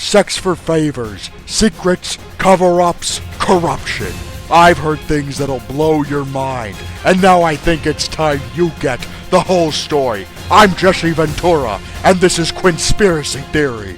sex for favors, secrets, cover-ups, corruption. I've heard things that'll blow your mind, and now I think it's time you get the whole story. I'm Jesse Ventura, and this is Quinnspiracy Theory.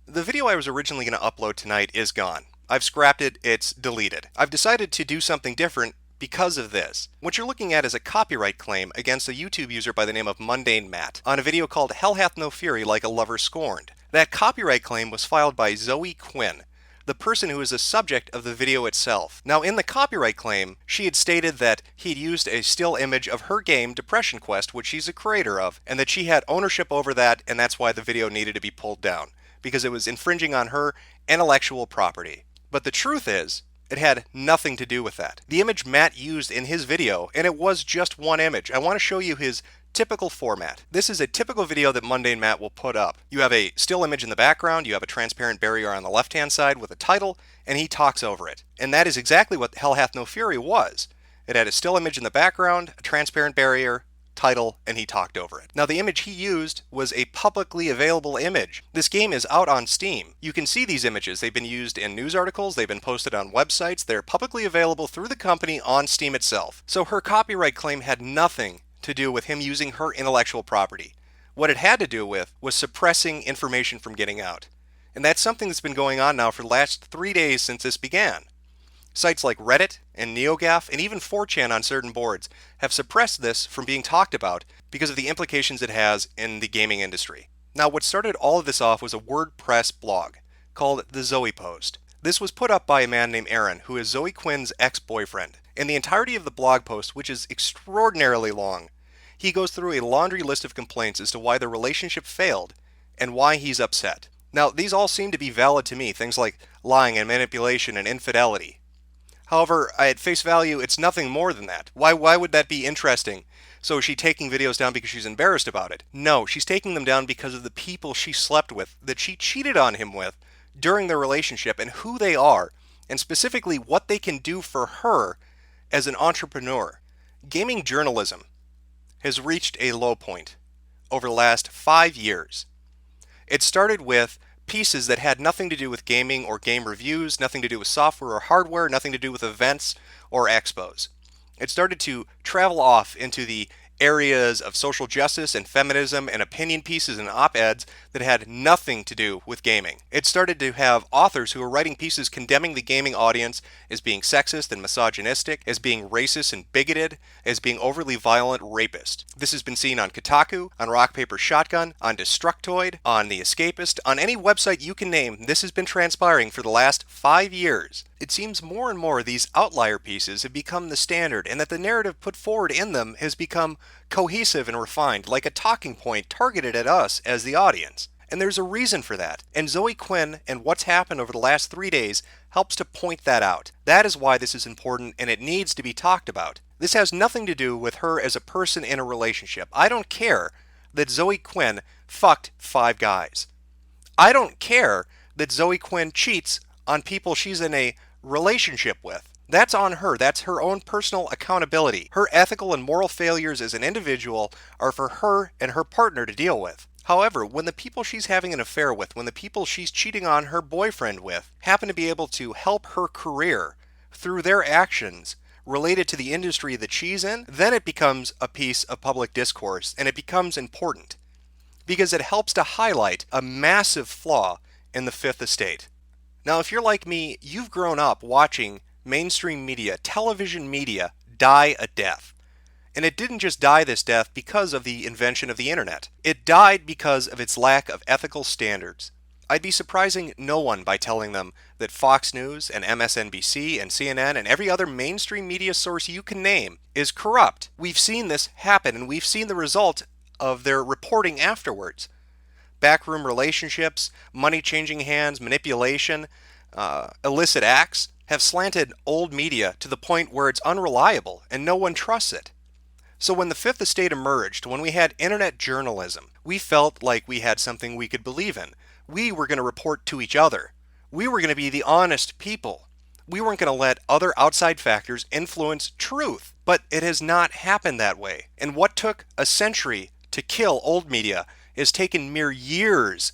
The video I was originally going to upload tonight is gone. I've scrapped it, it's deleted. I've decided to do something different because of this. What you're looking at is a copyright claim against a YouTube user by the name of Mundane Matt on a video called Hell Hath No Fury Like a Lover Scorned. That copyright claim was filed by Zoe Quinn, the person who is the subject of the video itself. Now, in the copyright claim, she had stated that he'd used a still image of her game Depression Quest, which she's a creator of, and that she had ownership over that, and that's why the video needed to be pulled down, because it was infringing on her intellectual property. But the truth is, it had nothing to do with that. The image Matt used in his video, and it was just one image. I want to show you his typical format. This is a typical video that Mundane Matt will put up. You have a still image in the background, you have a transparent barrier on the left-hand side with a title, and he talks over it. And that is exactly what Hell Hath No Fury was. It had a still image in the background, a transparent barrier, title, and he talked over it. Now, the image he used was a publicly available image. This game is out on Steam. You can see these images. They've been used in news articles, they've been posted on websites, they're publicly available through the company on Steam itself. So her copyright claim had nothing to do with him using her intellectual property. What it had to do with was suppressing information from getting out. And that's something that's been going on now for the last 3 days since this began. Sites like Reddit and NeoGAF and even 4chan on certain boards have suppressed this from being talked about because of the implications it has in the gaming industry. Now, what started all of this off was a WordPress blog called the Zoe Post. This was put up by a man named Aaron, who is Zoe Quinn's ex-boyfriend. In the entirety of the blog post, which is extraordinarily long, he goes through a laundry list of complaints as to why the relationship failed and why he's upset. Now, these all seem to be valid to me, things like lying and manipulation and infidelity. However, at face value, it's nothing more than that. Why would that be interesting? So is she taking videos down because she's embarrassed about it? No, she's taking them down because of the people she slept with, that she cheated on him with during their relationship, and who they are, and specifically what they can do for her as an entrepreneur. Gaming journalism has reached a low point over the last 5 years. It started with pieces that had nothing to do with gaming or game reviews, nothing to do with software or hardware, nothing to do with events or expos. It started to travel off into the areas of social justice and feminism and opinion pieces and op-eds that had nothing to do with gaming. It started to have authors who were writing pieces condemning the gaming audience as being sexist and misogynistic, as being racist and bigoted, as being overly violent rapists. This has been seen on Kotaku, on Rock Paper Shotgun, on Destructoid, on The Escapist, on any website you can name. This has been transpiring for the last 5 years. It seems more and more these outlier pieces have become the standard, and that the narrative put forward in them has become cohesive and refined, like a talking point targeted at us as the audience. And there's a reason for that. And Zoe Quinn and what's happened over the last 3 days helps to point that out. That is why this is important, and it needs to be talked about. This has nothing to do with her as a person in a relationship. I don't care that Zoe Quinn fucked 5 guys. I don't care that Zoe Quinn cheats on people she's in a relationship with. That's on her. That's her own personal accountability. Her ethical and moral failures as an individual are for her and her partner to deal with. However, when the people she's having an affair with, when the people she's cheating on her boyfriend with, happen to be able to help her career through their actions related to the industry that she's in, then it becomes a piece of public discourse, and it becomes important because it helps to highlight a massive flaw in the Fifth Estate. Now, if you're like me, you've grown up watching mainstream media, television media, die a death. And it didn't just die this death because of the invention of the internet. It died because of its lack of ethical standards. I'd be surprising no one by telling them that Fox News and MSNBC and CNN and every other mainstream media source you can name is corrupt. We've seen this happen, and we've seen the result of their reporting afterwards. Backroom relationships, money changing hands, manipulation, illicit acts have slanted old media to the point where it's unreliable and no one trusts it. So when the Fifth Estate emerged, when we had internet journalism, we felt like we had something we could believe in. We were going to report to each other. We were going to be the honest people. We weren't going to let other outside factors influence truth. But it has not happened that way. And what took a century to kill old media has taken mere years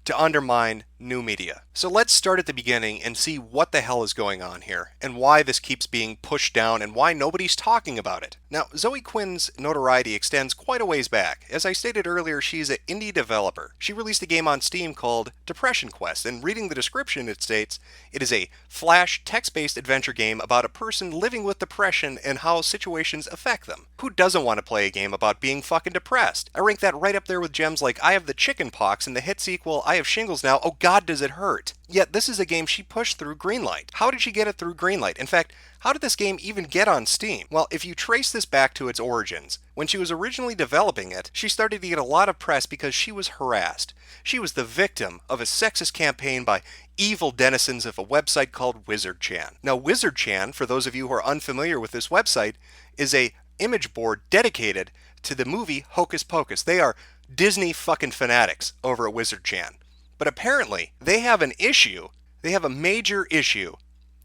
to undermine new media. So let's start at the beginning and see what the hell is going on here and why this keeps being pushed down and why nobody's talking about it. Now, Zoe Quinn's notoriety extends quite a ways back. As I stated earlier, she's an indie developer. She released a game on Steam called Depression Quest, and reading the description it states it is a flash text-based adventure game about a person living with depression and how situations affect them. Who doesn't want to play a game about being fucking depressed? I rank that right up there with gems like I have the chicken pox and the hit sequel I have shingles now, oh god does it hurt. Yet this is a game she pushed through Greenlight. How did she get it through Greenlight? In fact, how did this game even get on Steam? Well, if you trace this back to its origins, when she was originally developing it, she started to get a lot of press because she was harassed. She was the victim of a sexist campaign by evil denizens of a website called WizardChan. Now, WizardChan, for those of you who are unfamiliar with this website, is a image board dedicated to the movie Hocus Pocus. They are Disney fucking fanatics over at WizardChan. But apparently, they have an issue. They have a major issue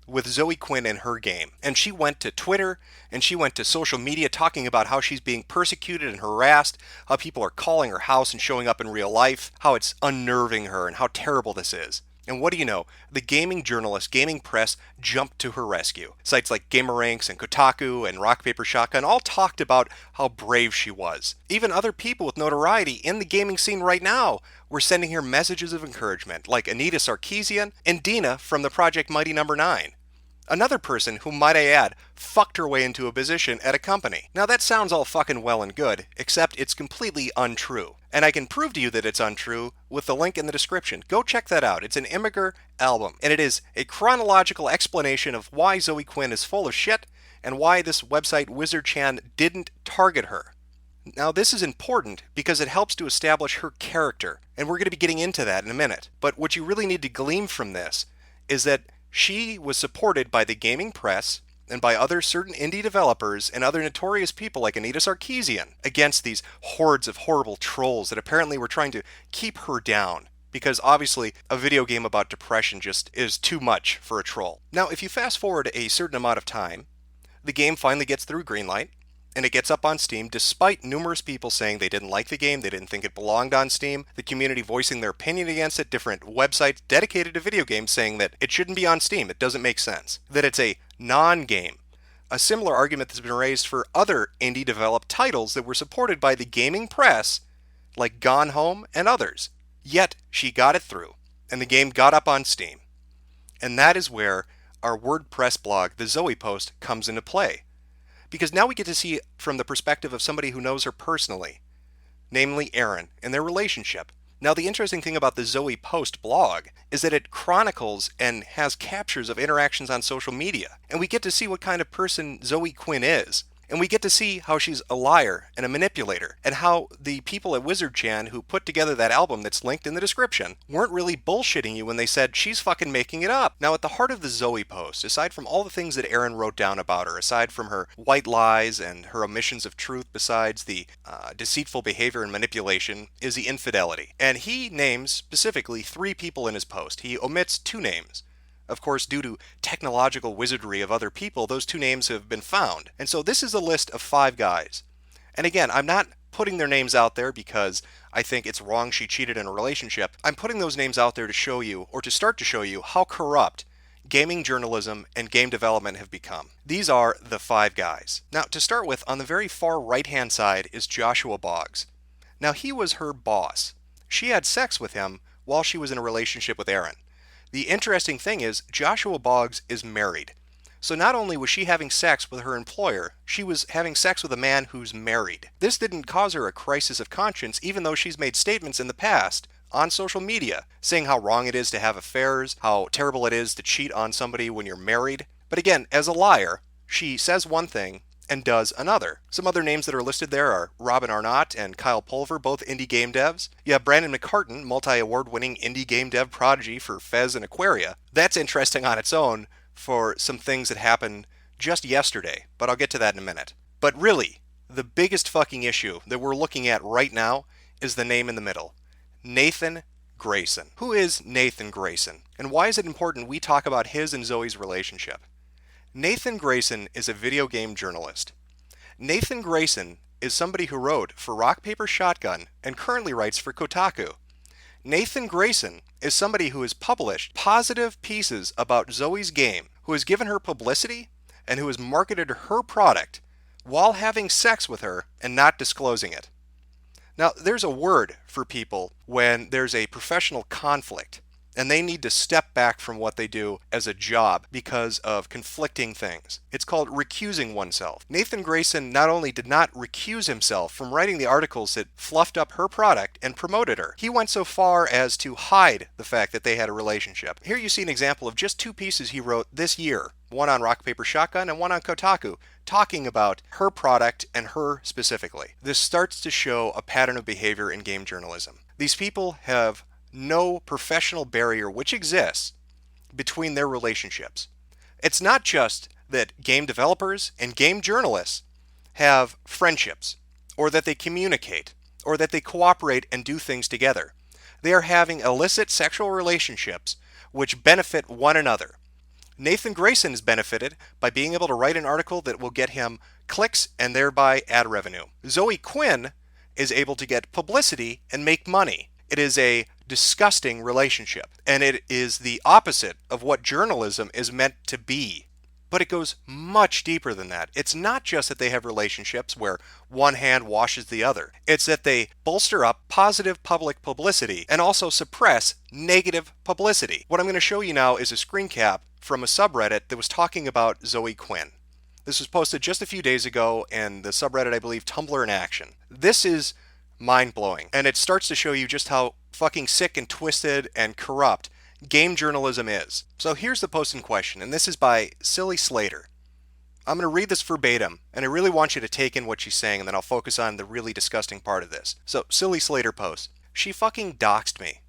with Zoe Quinn and her game. And she went to Twitter and she went to social media talking about how she's being persecuted and harassed, how people are calling her house and showing up in real life, how it's unnerving her and how terrible this is. And what do you know? The gaming journalists, gaming press jumped to her rescue. Sites like GamerRanks and Kotaku and Rock Paper Shotgun all talked about how brave she was. Even other people with notoriety in the gaming scene right now were sending her messages of encouragement, like Anita Sarkeesian and Dina from the Project Mighty No. 9. Another person who, might I add, fucked her way into a position at a company. Now that sounds all fucking well and good, except it's completely untrue. And I can prove to you that it's untrue with the link in the description. Go check that out. It's an Immigrant album, and it is a chronological explanation of why Zoe Quinn is full of shit and why this website WizardChan didn't target her. Now this is important because it helps to establish her character, and we're going to be getting into that in a minute. But what you really need to glean from this is that she was supported by the gaming press and by other certain indie developers and other notorious people like Anita Sarkeesian against these hordes of horrible trolls that apparently were trying to keep her down. Because obviously a video game about depression just is too much for a troll. Now if you fast forward a certain amount of time, the game finally gets through Greenlight, and it gets up on Steam despite numerous people saying they didn't like the game, they didn't think it belonged on Steam, the community voicing their opinion against it, different websites dedicated to video games saying that it shouldn't be on Steam, it doesn't make sense, that it's a non-game. A similar argument that's been raised for other indie developed titles that were supported by the gaming press, like Gone Home and others. Yet she got it through, and the game got up on Steam. And that is where our WordPress blog, the Zoe Post, comes into play. Because now we get to see from the perspective of somebody who knows her personally, namely Erin, and their relationship. Now the interesting thing about the Zoe Post blog is that it chronicles and has captures of interactions on social media. And we get to see what kind of person Zoe Quinn is. And we get to see how she's a liar and a manipulator, and how the people at WizardChan who put together that album that's linked in the description weren't really bullshitting you when they said she's fucking making it up. Now at the heart of the Zoe Post, aside from all the things that Erin wrote down about her, aside from her white lies and her omissions of truth, besides the deceitful behavior and manipulation, is the infidelity. And he names specifically 3 people in his post. He omits 2 names. Of course, due to technological wizardry of other people, those 2 names have been found. And so this is a list of 5 guys. And again, I'm not putting their names out there because I think it's wrong she cheated in a relationship. I'm putting those names out there to show you, or to start to show you, how corrupt gaming journalism and game development have become. These are the 5 guys. Now, to start with, on the very far right-hand side is Joshua Boggs. Now, he was her boss. She had sex with him while she was in a relationship with Erin. The interesting thing is, Joshua Boggs is married. So not only was she having sex with her employer, she was having sex with a man who's married. This didn't cause her a crisis of conscience, even though she's made statements in the past on social media saying how wrong it is to have affairs, how terrible it is to cheat on somebody when you're married. But again, as a liar, she says one thing and does another. Some other names that are listed there are Robin Arnott and Kyle Pulver, both indie game devs. You have Brandon McCartan, multi-award-winning indie game dev prodigy for Fez and Aquaria. That's interesting on its own for some things that happened just yesterday, but I'll get to that in a minute. But really, the biggest fucking issue that we're looking at right now is the name in the middle. Nathan Grayson. Who is Nathan Grayson? And why is it important we talk about his and Zoe's relationship? Nathan Grayson is a video game journalist. Nathan Grayson is somebody who wrote for Rock Paper Shotgun and currently writes for Kotaku. Nathan Grayson is somebody who has published positive pieces about Zoe's game, who has given her publicity, and who has marketed her product while having sex with her and not disclosing it. Now, there's a word for people when there's a professional conflict and they need to step back from what they do as a job because of conflicting things. It's called recusing oneself. Nathan Grayson not only did not recuse himself from writing the articles that fluffed up her product and promoted her, he went so far as to hide the fact that they had a relationship. Here you see an example of just 2 pieces he wrote this year, one on Rock Paper Shotgun and one on Kotaku, talking about her product and her specifically. This starts to show a pattern of behavior in game journalism. These people have no professional barrier which exists between their relationships. It's not just that game developers and game journalists have friendships, or that they communicate, or that they cooperate and do things together. They are having illicit sexual relationships which benefit one another. Nathan Grayson has benefited by being able to write an article that will get him clicks and thereby ad revenue. Zoe Quinn is able to get publicity and make money. It is a disgusting relationship, and it is the opposite of what journalism is meant to be. But it goes much deeper than that. It's not just that they have relationships where one hand washes the other. It's that they bolster up positive public publicity and also suppress negative publicity. What I'm going to show you now is a screen cap from a subreddit that was talking about Zoe Quinn. This was posted just a few days ago in the subreddit, I believe, Tumblr in Action. This is mind-blowing, and it starts to show you just how fucking sick and twisted and corrupt game journalism is. So here's the post in question, and this is by Silly Slater. I'm going to read this verbatim, and I really want you to take in what she's saying, and then I'll focus on the really disgusting part of this. So, Silly Slater posts, "She fucking doxed me.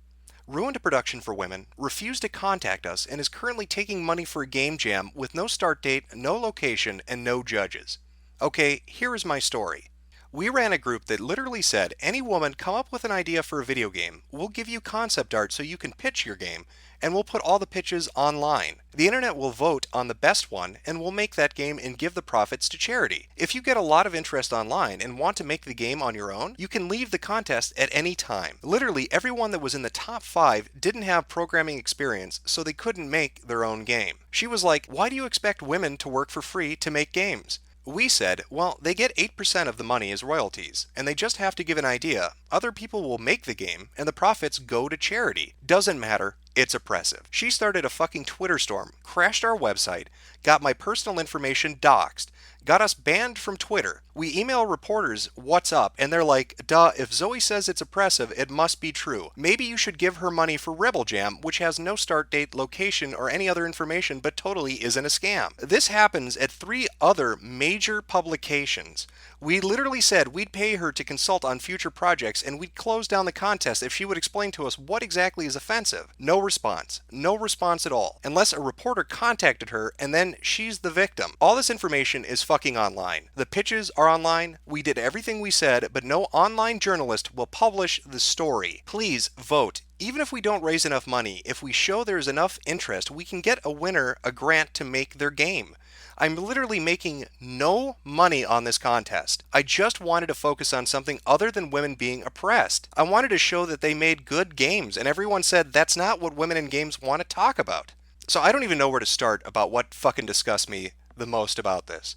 Ruined a production for women, refused to contact us, and is currently taking money for a game jam with no start date, no location, and no judges. Okay, here is my story. We ran a group that literally said, any woman come up with an idea for a video game, we'll give you concept art so you can pitch your game, and we'll put all the pitches online. The internet will vote on the best one, and we'll make that game and give the profits to charity. If you get a lot of interest online and want to make the game on your own, you can leave the contest at any time. Literally everyone that was in the top 5 didn't have programming experience, so they couldn't make their own game." She was like, "Why do you expect women to work for free to make games?" We said, well, they get 8% of the money as royalties, and they just have to give an idea. Other people will make the game, and the profits go to charity. Doesn't matter. It's oppressive. She started a fucking Twitter storm, crashed our website, got my personal information doxed, got us banned from Twitter. We email reporters what's up, and they're like, duh, if Zoe says it's oppressive, it must be true. Maybe you should give her money for Rebel Jam, which has no start date, location, or any other information, but totally isn't a scam. This happens at 3 other major publications. We literally said we'd pay her to consult on future projects, and we'd close down the contest if she would explain to us what exactly is offensive. No response. No response at all. Unless a reporter contacted her, and then she's the victim. All this information is fucking online. The pitches are online. We did everything we said, but no online journalist will publish the story. Please vote. Even if we don't raise enough money, if we show there's enough interest, we can get a winner a grant to make their game. I'm literally making no money on this contest. I just wanted to focus on something other than women being oppressed. I wanted to show that they made good games, and everyone said that's not what women in games want to talk about. So I don't even know where to start about what fucking disgusts me the most about this.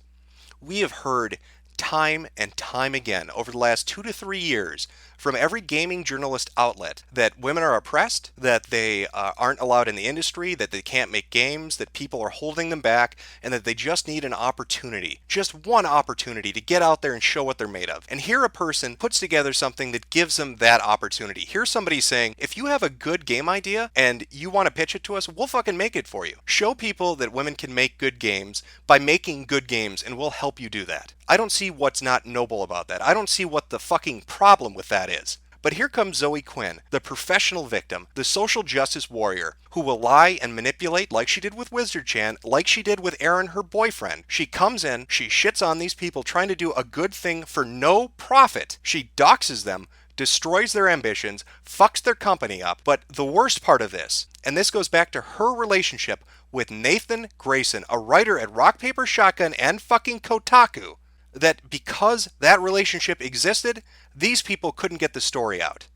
We have heard time and time again over the last 2 to 3 years from every gaming journalist outlet that women are oppressed, that they aren't allowed in the industry, that they can't make games, that people are holding them back, and that they just need an opportunity, just one opportunity to get out there and show what they're made of. And here a person puts together something that gives them that opportunity. Here's somebody saying, if you have a good game idea and you want to pitch it to us, we'll fucking make it for you. Show people that women can make good games by making good games, and we'll help you do that. I don't see what's not noble about that. I don't see what the fucking problem with that is. But here comes Zoe Quinn, the professional victim, the social justice warrior, who will lie and manipulate like she did with Wizard Chan, like she did with Aaron, her boyfriend. She comes in, she shits on these people trying to do a good thing for no profit. She doxes them, destroys their ambitions, fucks their company up. But the worst part of this, and this goes back to her relationship with Nathan Grayson, a writer at Rock Paper Shotgun and fucking Kotaku, that because that relationship existed, these people couldn't get the story out.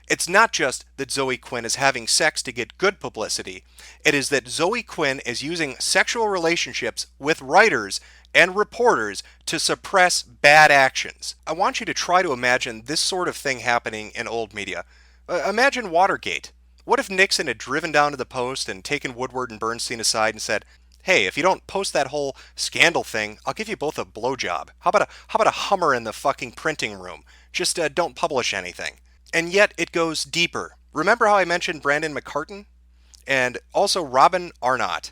It's not just that Zoe Quinn is having sex to get good publicity. It is that Zoe Quinn is using sexual relationships with writers and reporters to suppress bad actions. I want you to try to imagine this sort of thing happening in old media. Imagine Watergate. What if Nixon had driven down to the Post and taken Woodward and Bernstein aside and said, "Hey, if you don't post that whole scandal thing, I'll give you both a blowjob. How about a Hummer in the fucking printing room? Just don't publish anything." And yet it goes deeper. Remember how I mentioned Brandon McCartan? And also Robin Arnott.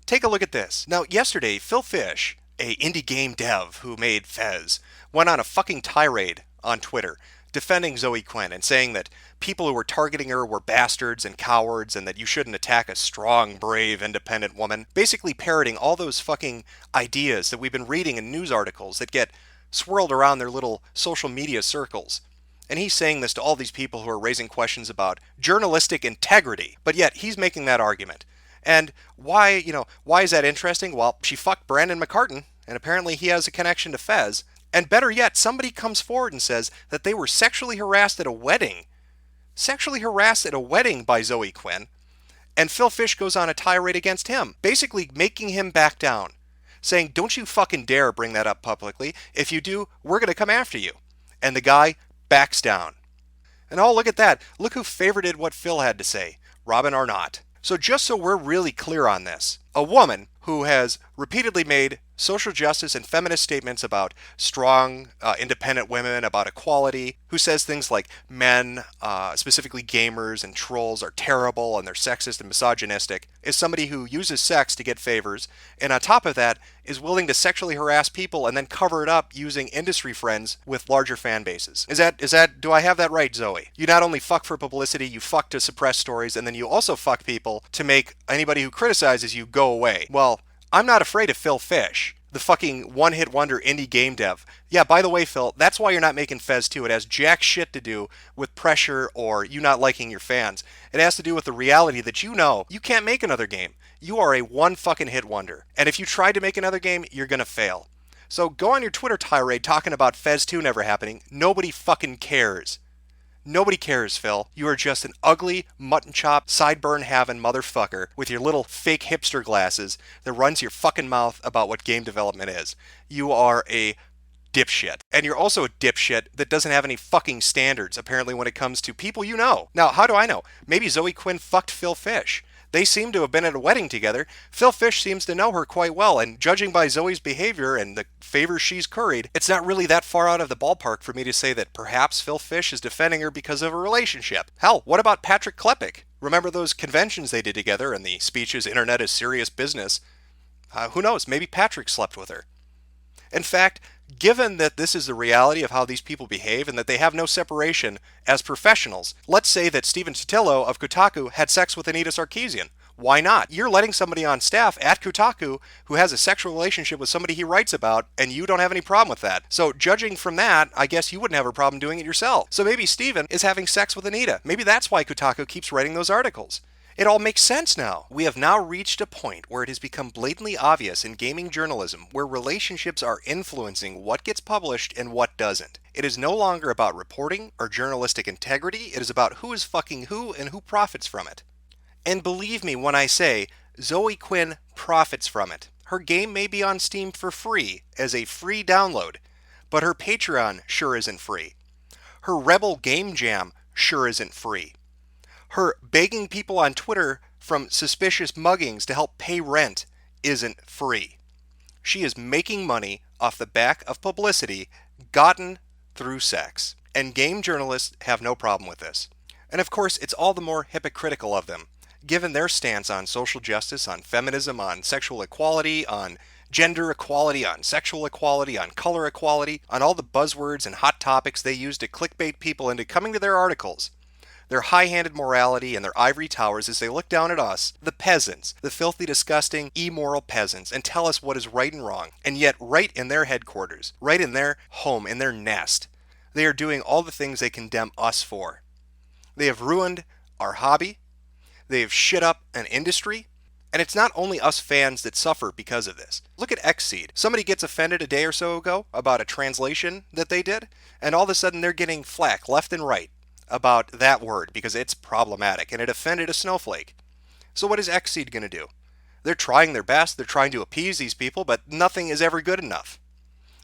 Take a look at this. Now, yesterday, Phil Fish, a indie game dev who made Fez, went on a fucking tirade on Twitter defending Zoe Quinn and saying that people who were targeting her were bastards and cowards and that you shouldn't attack a strong, brave, independent woman. Basically parroting all those fucking ideas that we've been reading in news articles that get swirled around their little social media circles. And he's saying this to all these people who are raising questions about journalistic integrity. But yet he's making that argument. And why is that interesting? Well, she fucked Brandon McCartan, and apparently he has a connection to Fez. And better yet, somebody comes forward and says that they were sexually harassed at a wedding. Sexually harassed at a wedding by Zoe Quinn. And Phil Fish goes on a tirade against him, basically making him back down. Saying, don't you fucking dare bring that up publicly. If you do, we're going to come after you. And the guy backs down. And oh, look at that. Look who favorited what Phil had to say. Robin Arnott. So just so we're really clear on this, a woman who has repeatedly made social justice and feminist statements about strong, independent women, about equality, who says things like men, specifically gamers and trolls, are terrible and they're sexist and misogynistic, is somebody who uses sex to get favors, and on top of that, is willing to sexually harass people and then cover it up using industry friends with larger fan bases. Do I have that right, Zoe? You not only fuck for publicity, you fuck to suppress stories, and then you also fuck people to make anybody who criticizes you go away. Well, I'm not afraid of Phil Fish, the fucking one-hit wonder indie game dev. Yeah, by the way, Phil, that's why you're not making Fez 2. It has jack shit to do with pressure or you not liking your fans. It has to do with the reality that you know you can't make another game. You are a one fucking hit wonder. And if you try to make another game, you're gonna fail. So go on your Twitter tirade talking about Fez 2 never happening. Nobody fucking cares. Nobody cares, Phil. You are just an ugly, mutton chop, sideburn having motherfucker with your little fake hipster glasses that runs your fucking mouth about what game development is. You are a dipshit. And you're also a dipshit that doesn't have any fucking standards, apparently, when it comes to people you know. Now, how do I know? Maybe Zoe Quinn fucked Phil Fish. They seem to have been at a wedding together. Phil Fish seems to know her quite well, and judging by Zoe's behavior and the favors she's curried, it's not really that far out of the ballpark for me to say that perhaps Phil Fish is defending her because of a relationship. Hell, what about Patrick Klepek? Remember those conventions they did together and the speeches, "Internet is serious business"? Who knows, maybe Patrick slept with her. In fact, given that this is the reality of how these people behave and that they have no separation as professionals, let's say that Steven Totilo of Kotaku had sex with Anita Sarkeesian. Why not? You're letting somebody on staff at Kotaku who has a sexual relationship with somebody he writes about, and you don't have any problem with that. So judging from that, I guess you wouldn't have a problem doing it yourself. So maybe Steven is having sex with Anita. Maybe that's why Kotaku keeps writing those articles. It all makes sense now. We have now reached a point where it has become blatantly obvious in gaming journalism where relationships are influencing what gets published and what doesn't. It is no longer about reporting or journalistic integrity. It is about who is fucking who and who profits from it. And believe me when I say, Zoe Quinn profits from it. Her game may be on Steam for free as a free download, but her Patreon sure isn't free. Her Rebel Game Jam sure isn't free. Her begging people on Twitter from suspicious muggings to help pay rent isn't free. She is making money off the back of publicity gotten through sex. And game journalists have no problem with this. And of course, it's all the more hypocritical of them, given their stance on social justice, on feminism, on sexual equality, on gender equality, on sexual equality, on color equality, on all the buzzwords and hot topics they use to clickbait people into coming to their articles. Their high-handed morality and their ivory towers as they look down at us, the peasants, the filthy, disgusting, immoral peasants, and tell us what is right and wrong. And yet, right in their headquarters, right in their home, in their nest, they are doing all the things they condemn us for. They have ruined our hobby. They have shit up an industry. And it's not only us fans that suffer because of this. Look at Xseed. Somebody gets offended a day or so ago about a translation that they did, and all of a sudden they're getting flack left and right about that word because it's problematic and it offended a snowflake. So what is Xseed going to do? They're trying their best, they're trying to appease these people, but nothing is ever good enough.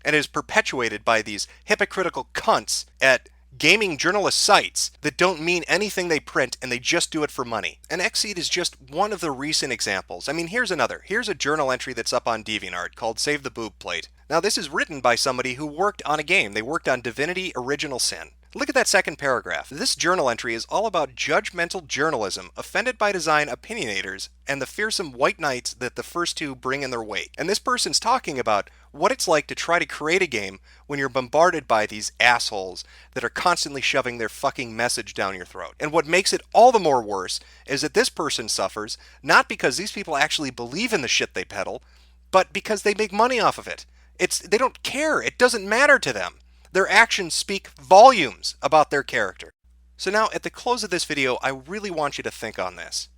And it is perpetuated by these hypocritical cunts at gaming journalist sites that don't mean anything they print and they just do it for money. And Xseed is just one of the recent examples. I mean, here's another. Here's a journal entry that's up on DeviantArt called Save the Boob Plate. Now, this is written by somebody who worked on a game. They worked on Divinity Original Sin. Look at that second paragraph. This journal entry is all about judgmental journalism, offended by design opinionators, and the fearsome white knights that the first two bring in their wake. And this person's talking about what it's like to try to create a game when you're bombarded by these assholes that are constantly shoving their fucking message down your throat. And what makes it all the more worse is that this person suffers not because these people actually believe in the shit they peddle, but because they make money off of it. They don't care. It doesn't matter to them. Their actions speak volumes about their character. So now, at the close of this video, I really want you to think on this.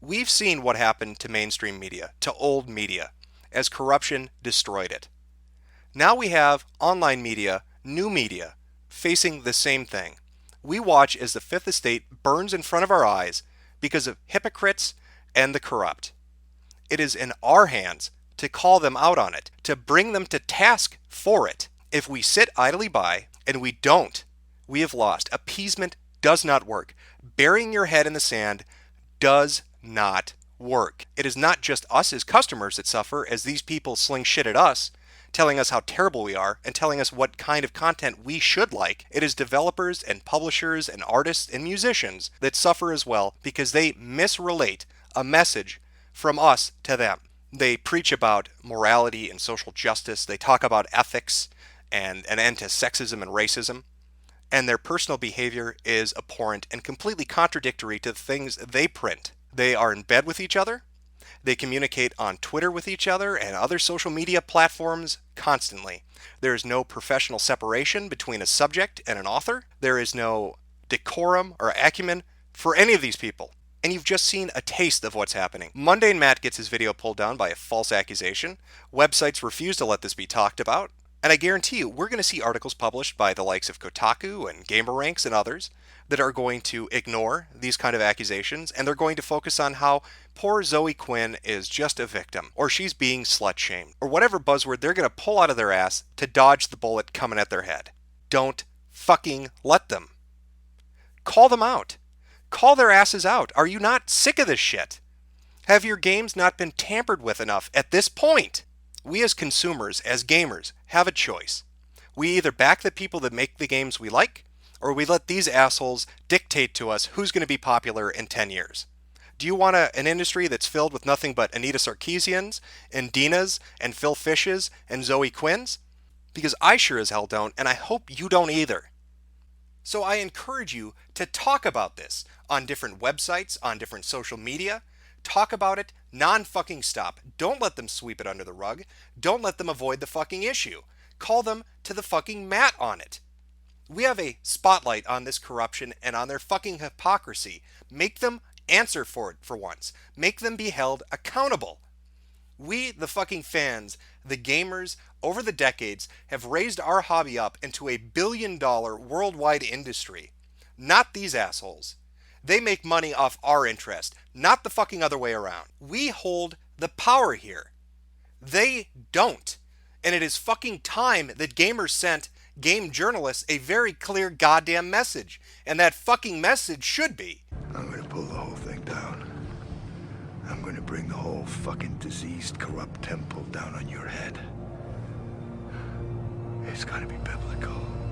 We've seen what happened to mainstream media, to old media, as corruption destroyed it. Now we have online media, new media, facing the same thing. We watch as the Fifth Estate burns in front of our eyes because of hypocrites and the corrupt. It is in our hands to call them out on it, to bring them to task for it. If we sit idly by and we don't, we have lost. Appeasement does not work. Burying your head in the sand does not work. It is not just us as customers that suffer as these people sling shit at us, telling us how terrible we are and telling us what kind of content we should like. It is developers and publishers and artists and musicians that suffer as well because they misrelate a message from us to them. They preach about morality and social justice. They talk about ethics and an end to sexism and racism, and their personal behavior is abhorrent and completely contradictory to the things they print. They are in bed with each other, they communicate on Twitter with each other and other social media platforms constantly. There is no professional separation between a subject and an author. There is no decorum or acumen for any of these people. And you've just seen a taste of what's happening. Mundane Matt gets his video pulled down by a false accusation. Websites refuse to let this be talked about. And I guarantee you, we're going to see articles published by the likes of Kotaku and GamerRanks and others that are going to ignore these kind of accusations, and they're going to focus on how poor Zoe Quinn is just a victim, or she's being slut-shamed, or whatever buzzword they're going to pull out of their ass to dodge the bullet coming at their head. Don't fucking let them. Call them out. Call their asses out. Are you not sick of this shit? Have your games not been tampered with enough at this point? We as consumers, as gamers, have a choice. We either back the people that make the games we like, or we let these assholes dictate to us who's going to be popular in 10 years. Do you want an industry that's filled with nothing but Anita Sarkeesians, and Dinas, and Phil Fishes, and Zoe Quinns? Because I sure as hell don't, and I hope you don't either. So I encourage you to talk about this on different websites, on different social media. Talk about it non-fucking stop. Don't let them sweep it under the rug. Don't let them avoid the fucking issue. Call them to the fucking mat on it. We have a spotlight on this corruption and on their fucking hypocrisy. Make them answer for it for once. Make them be held accountable. We, the fucking fans, the gamers, over the decades, have raised our hobby up into a billion-dollar worldwide industry. Not these assholes. They make money off our interest, not the fucking other way around. We hold the power here. They don't. And it is fucking time that gamers sent game journalists a very clear goddamn message. And that fucking message should be, I'm gonna pull the whole thing down. I'm gonna bring the whole fucking diseased, corrupt temple down on your head. It's gonna be biblical.